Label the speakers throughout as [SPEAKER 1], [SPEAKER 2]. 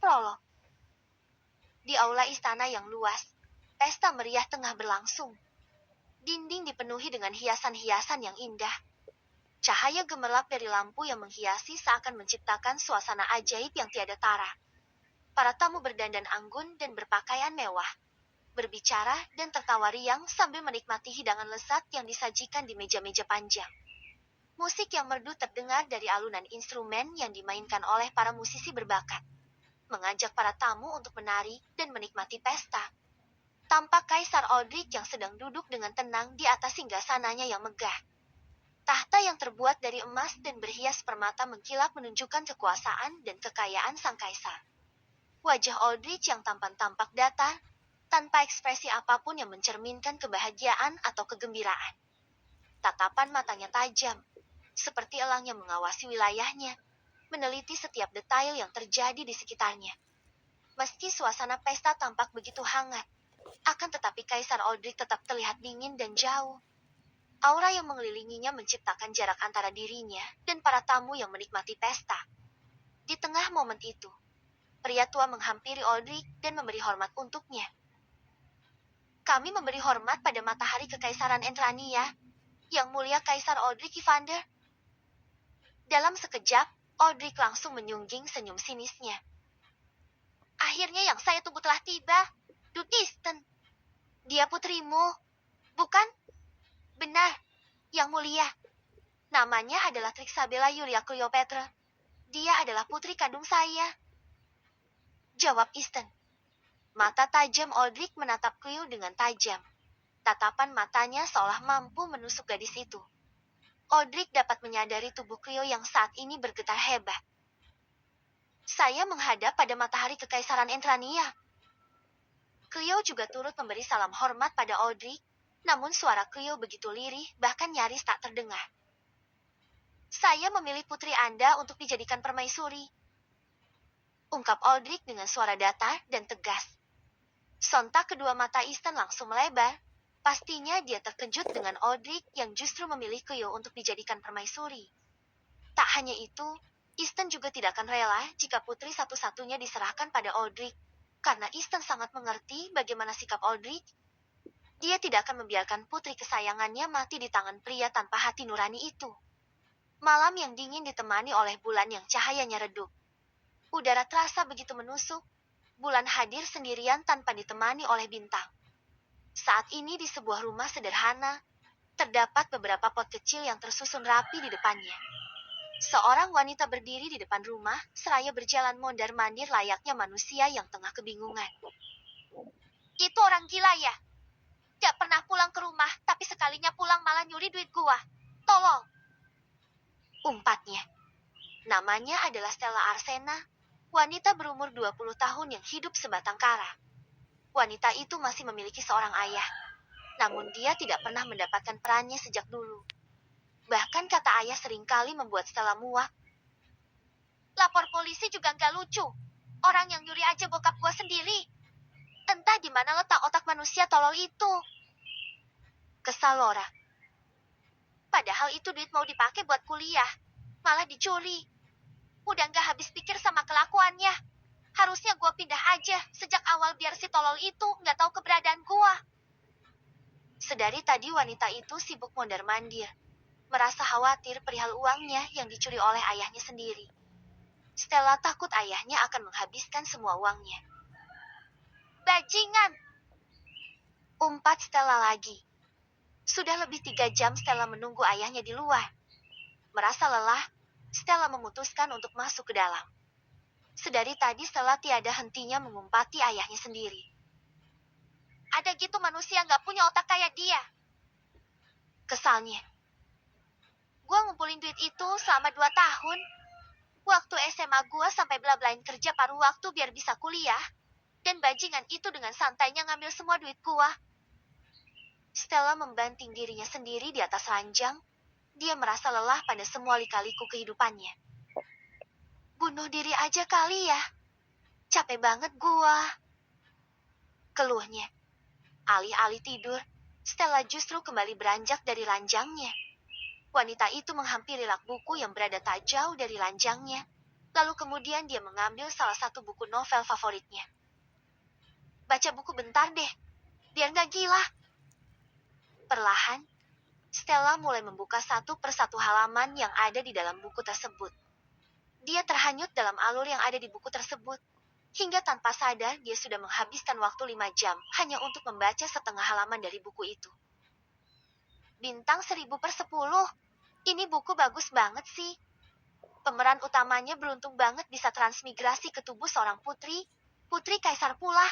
[SPEAKER 1] Prolog. Di aula istana yang luas, pesta meriah tengah berlangsung. Dinding dipenuhi dengan hiasan-hiasan yang indah. Cahaya gemerlap dari lampu yang menghiasi seakan menciptakan suasana ajaib yang tiada tara. Para tamu berdandan anggun dan berpakaian mewah, berbicara dan tertawa riang sambil menikmati hidangan lezat yang disajikan di meja-meja panjang. Musik yang merdu terdengar dari alunan instrumen yang dimainkan oleh para musisi berbakat, mengajak para tamu untuk menari dan menikmati pesta. Tampak Kaisar Aldrich yang sedang duduk dengan tenang di atas singgasananya yang megah. Tahta yang terbuat dari emas dan berhias permata mengkilap menunjukkan kekuasaan dan kekayaan sang kaisar. Wajah Aldrich yang tampak datar, tanpa ekspresi apapun yang mencerminkan kebahagiaan atau kegembiraan. Tatapan matanya tajam, seperti elang yang mengawasi wilayahnya, meneliti setiap detail yang terjadi di sekitarnya. Meski suasana pesta tampak begitu hangat, akan tetapi Kaisar Aldrich tetap terlihat dingin dan jauh. Aura yang mengelilinginya menciptakan jarak antara dirinya dan para tamu yang menikmati pesta. Di tengah momen itu, pria tua menghampiri Aldrich dan memberi hormat untuknya. Kami memberi hormat pada matahari Kekaisaran Entrania, Yang Mulia Kaisar Aldrich Evander. Dalam sekejap, Aldrich langsung menyungging senyum sinisnya. Akhirnya yang saya tunggu telah tiba, Dutisten. Dia putrimu, bukan? Benar, Yang Mulia. Namanya adalah Trixabella Yulia Cleopatra. Dia adalah putri kandung saya. Jawab Easton. Mata tajam Aldrich menatap Cleo dengan tajam. Tatapan matanya seolah mampu menusuk gadis itu. Aldrich dapat menyadari tubuh Cleo yang saat ini bergetar hebat. Saya menghadap pada matahari Kekaisaran Entrania. Cleo juga turut memberi salam hormat pada Aldrich, namun suara Cleo begitu lirih, bahkan nyaris tak terdengar. Saya memilih putri Anda untuk dijadikan permaisuri, ungkap Aldrich dengan suara datar dan tegas. Sontak kedua mata Easton langsung melebar. Pastinya dia terkejut dengan Aldrich yang justru memilih Cleo untuk dijadikan permaisuri. Tak hanya itu, Easton juga tidak akan rela jika putri satu-satunya diserahkan pada Aldrich, karena Easton sangat mengerti bagaimana sikap Aldrich. Dia tidak akan membiarkan putri kesayangannya mati di tangan pria tanpa hati nurani itu. Malam yang dingin ditemani oleh bulan yang cahayanya redup. Udara terasa begitu menusuk. Bulan hadir sendirian tanpa ditemani oleh bintang. Saat ini di sebuah rumah sederhana, terdapat beberapa pot kecil yang tersusun rapi di depannya. Seorang wanita berdiri di depan rumah, seraya berjalan mondar-mandir layaknya manusia yang tengah kebingungan. Itu orang gila ya? Gak pernah pulang ke rumah, tapi sekalinya pulang malah nyuri duit gua. Tolong! Umpatnya. Namanya adalah Stella Arsena, wanita berumur 20 tahun yang hidup sebatang kara. Wanita itu masih memiliki seorang ayah, namun dia tidak pernah mendapatkan perannya sejak dulu. Bahkan kata ayah seringkali membuat Stella muak. Lapor polisi juga nggak lucu. Orang yang nyuri aja bokap gua sendiri. Entah di mana letak otak manusia tolol itu. Kesal Laura. Padahal itu duit mau dipakai buat kuliah, malah dicuri. Udah nggak habis pikir sama kelakuannya. Harusnya gua pindah aja sejak awal biar si tolol itu nggak tahu keberadaan gua. Sedari tadi wanita itu sibuk mondar-mandir, merasa khawatir perihal uangnya yang dicuri oleh ayahnya sendiri. Stella takut ayahnya akan menghabiskan semua uangnya. Bajingan! Umpat Stella lagi. Sudah lebih 3 jam Stella menunggu ayahnya di luar. Merasa lelah, Stella memutuskan untuk masuk ke dalam. Sedari tadi Stella tiada hentinya mengumpati ayahnya sendiri. Ada gitu manusia nggak punya otak kayak dia. Kesalnya. Gua ngumpulin duit itu selama 2 tahun. Waktu SMA gua sampai bela-belain kerja paruh waktu biar bisa kuliah. Dan bajingan itu dengan santainya ngambil semua duit gua. Stella membanting dirinya sendiri di atas ranjang. Dia merasa lelah pada semua lika-liku kehidupannya. Bunuh diri aja kali ya. Capek banget gua. Keluhnya. Alih-alih tidur, Stella justru kembali beranjak dari ranjangnya. Wanita itu menghampiri rak buku yang berada tak jauh dari ranjangnya, Lalu kemudian dia mengambil salah satu buku novel favoritnya. Baca buku bentar deh, biar gak gila. Perlahan, Stella mulai membuka satu persatu halaman yang ada di dalam buku tersebut. Dia terhanyut dalam alur yang ada di buku tersebut. Hingga tanpa sadar, dia sudah menghabiskan waktu 5 jam hanya untuk membaca setengah halaman dari buku itu. Bintang 1000/10. Ini buku bagus banget sih. Pemeran utamanya beruntung banget bisa transmigrasi ke tubuh seorang putri kaisar pula.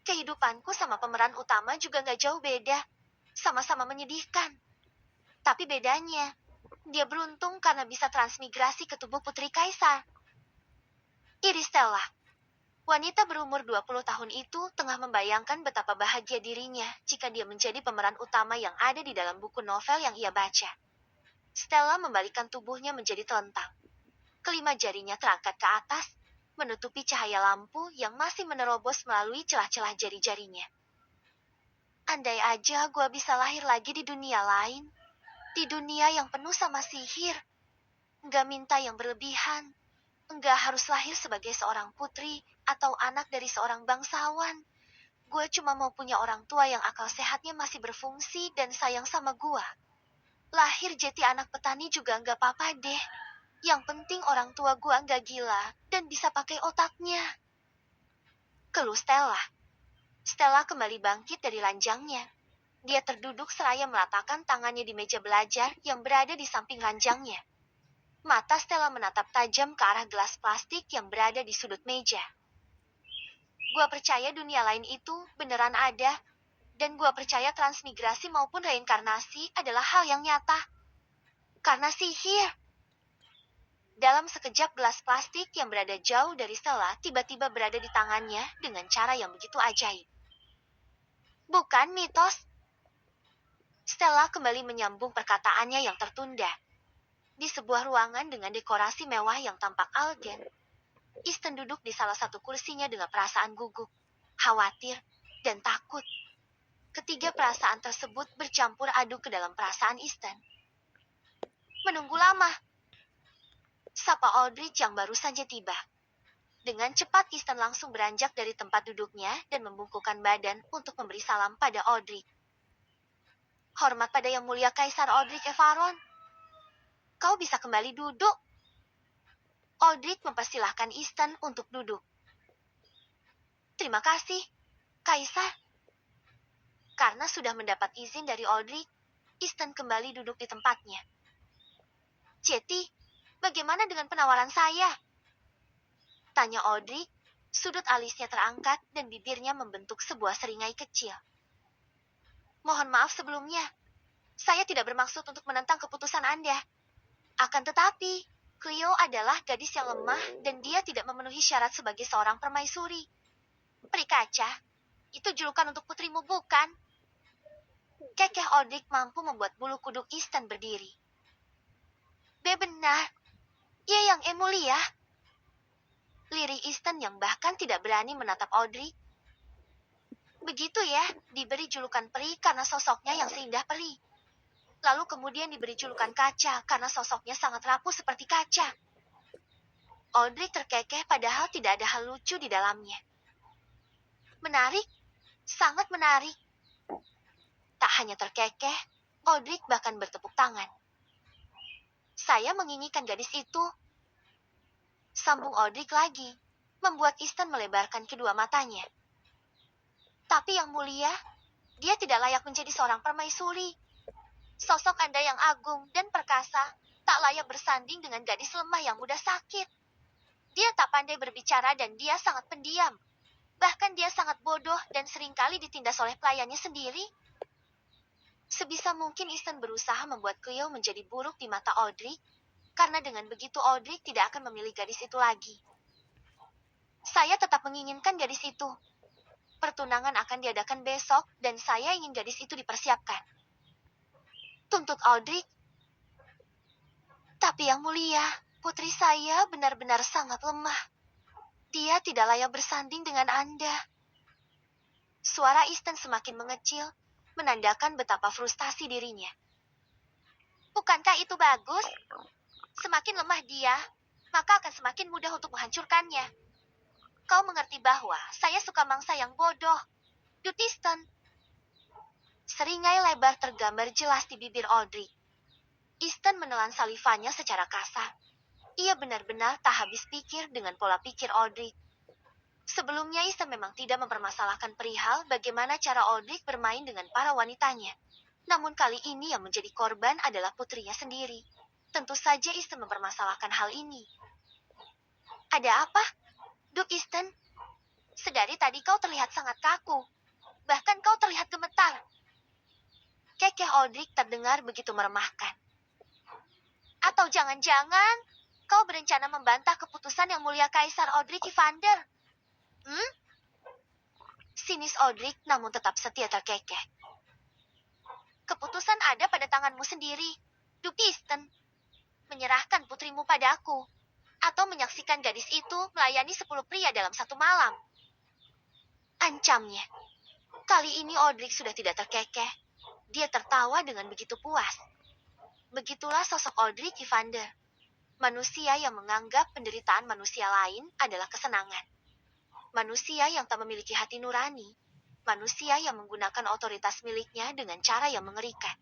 [SPEAKER 1] Kehidupanku sama pemeran utama juga gak jauh beda. Sama-sama menyedihkan. Tapi bedanya, dia beruntung karena bisa transmigrasi ke tubuh putri kaisar. Iris Stella, wanita berumur 20 tahun itu tengah membayangkan betapa bahagia dirinya jika dia menjadi pemeran utama yang ada di dalam buku novel yang ia baca. Stella membalikkan tubuhnya menjadi telentang. Kelima jarinya terangkat ke atas, menutupi cahaya lampu yang masih menerobos melalui celah-celah jari-jarinya. Andai aja gue bisa lahir lagi di dunia lain, di dunia yang penuh sama sihir. Nggak minta yang berlebihan, nggak harus lahir sebagai seorang putri atau anak dari seorang bangsawan. Gue cuma mau punya orang tua yang akal sehatnya masih berfungsi dan sayang sama gue. Lahir jadi anak petani juga nggak apa-apa deh. Yang penting orang tua gue nggak gila dan bisa pakai otaknya. Keluh Stella. Stella kembali bangkit dari ranjangnya. Dia terduduk seraya meletakkan tangannya di meja belajar yang berada di samping ranjangnya. Mata Stella menatap tajam ke arah gelas plastik yang berada di sudut meja. Gua percaya dunia lain itu beneran ada, dan gua percaya transmigrasi maupun reinkarnasi adalah hal yang nyata. Karena sihir. Dalam sekejap gelas plastik yang berada jauh dari Stella tiba-tiba berada di tangannya dengan cara yang begitu ajaib. Bukan mitos. Stella kembali menyambung perkataannya yang tertunda. Di sebuah ruangan dengan dekorasi mewah yang tampak elegan, Easton duduk di salah satu kursinya dengan perasaan gugup, khawatir, dan takut. Ketiga perasaan tersebut bercampur aduk ke dalam perasaan Easton. Menunggu lama. Sapa Aldrich yang baru saja tiba. Dengan cepat Easton langsung beranjak dari tempat duduknya dan membungkukkan badan untuk memberi salam pada Aldrich. Hormat pada Yang Mulia Kaisar Aldrich Evaron. Kau bisa kembali duduk. Aldrich mempersilahkan Easton untuk duduk. Terima kasih, Kaisar. Karena sudah mendapat izin dari Aldrich, Easton kembali duduk di tempatnya. Ceti, bagaimana dengan penawaran saya? Tanya Aldrich, sudut alisnya terangkat dan bibirnya membentuk sebuah seringai kecil. Mohon maaf sebelumnya, saya tidak bermaksud untuk menentang keputusan Anda. Akan tetapi, Cleo adalah gadis yang lemah dan dia tidak memenuhi syarat sebagai seorang permaisuri. Peri kaca, itu julukan untuk putrimu bukan? Kekeh Aldrich mampu membuat bulu kuduk Easton berdiri. Benar, ia yang Emulia. Lirik Easton yang bahkan tidak berani menatap Aldrich. Begitu ya, diberi julukan peri karena sosoknya yang seindah peri. Lalu kemudian diberi julukan kaca karena sosoknya sangat rapuh seperti kaca. Aldrich terkekeh padahal tidak ada hal lucu di dalamnya. Menarik, sangat menarik. Tak hanya terkekeh, Aldrich bahkan bertepuk tangan. Saya menginginkan gadis itu. Sambung Aldrich lagi, membuat Easton melebarkan kedua matanya. Tapi Yang Mulia, dia tidak layak menjadi seorang permaisuri. Sosok Anda yang agung dan perkasa tak layak bersanding dengan gadis lemah yang mudah sakit. Dia tak pandai berbicara dan dia sangat pendiam. Bahkan dia sangat bodoh dan seringkali ditindas oleh pelayannya sendiri. Sebisa mungkin Easton berusaha membuat Cleo menjadi buruk di mata Aldrich, karena dengan begitu Aldrich tidak akan memilih gadis itu lagi. Saya tetap menginginkan gadis itu. Pertunangan akan diadakan besok dan saya ingin gadis itu dipersiapkan. Tuntut Aldrich. Tapi Yang Mulia, putri saya benar-benar sangat lemah. Dia tidak layak bersanding dengan Anda. Suara Easton semakin mengecil, menandakan betapa frustasi dirinya. Bukankah itu bagus? Semakin lemah dia, maka akan semakin mudah untuk menghancurkannya. Kau mengerti bahwa saya suka mangsa yang bodoh, Dutiston. Seringai lebar tergambar jelas di bibir Aldrich. Easton menelan salivanya secara kasar. Ia benar-benar tak habis pikir dengan pola pikir Aldrich. Sebelumnya Easton memang tidak mempermasalahkan perihal bagaimana cara Aldrich bermain dengan para wanitanya. Namun kali ini yang menjadi korban adalah putrinya sendiri. Tentu saja Easton mempermasalahkan hal ini. Ada apa? Duke Easton, sedari tadi kau terlihat sangat kaku. Bahkan kau terlihat gemetar. Kekeh Aldrich terdengar begitu meremahkan. Atau jangan-jangan kau berencana membantah keputusan yang mulia Kaisar Aldrich Evander? Sinis Aldrich namun tetap setia terkekeh. Keputusan ada pada tanganmu sendiri, Duke Easton. Menyerahkan putrimu padaku, atau menyaksikan gadis itu melayani 10 pria dalam satu malam. Ancamnya. Kali ini Aldrich sudah tidak terkekeh. Dia tertawa dengan begitu puas. Begitulah sosok Aldrich Evander. Manusia yang menganggap penderitaan manusia lain adalah kesenangan. Manusia yang tak memiliki hati nurani. Manusia yang menggunakan otoritas miliknya dengan cara yang mengerikan.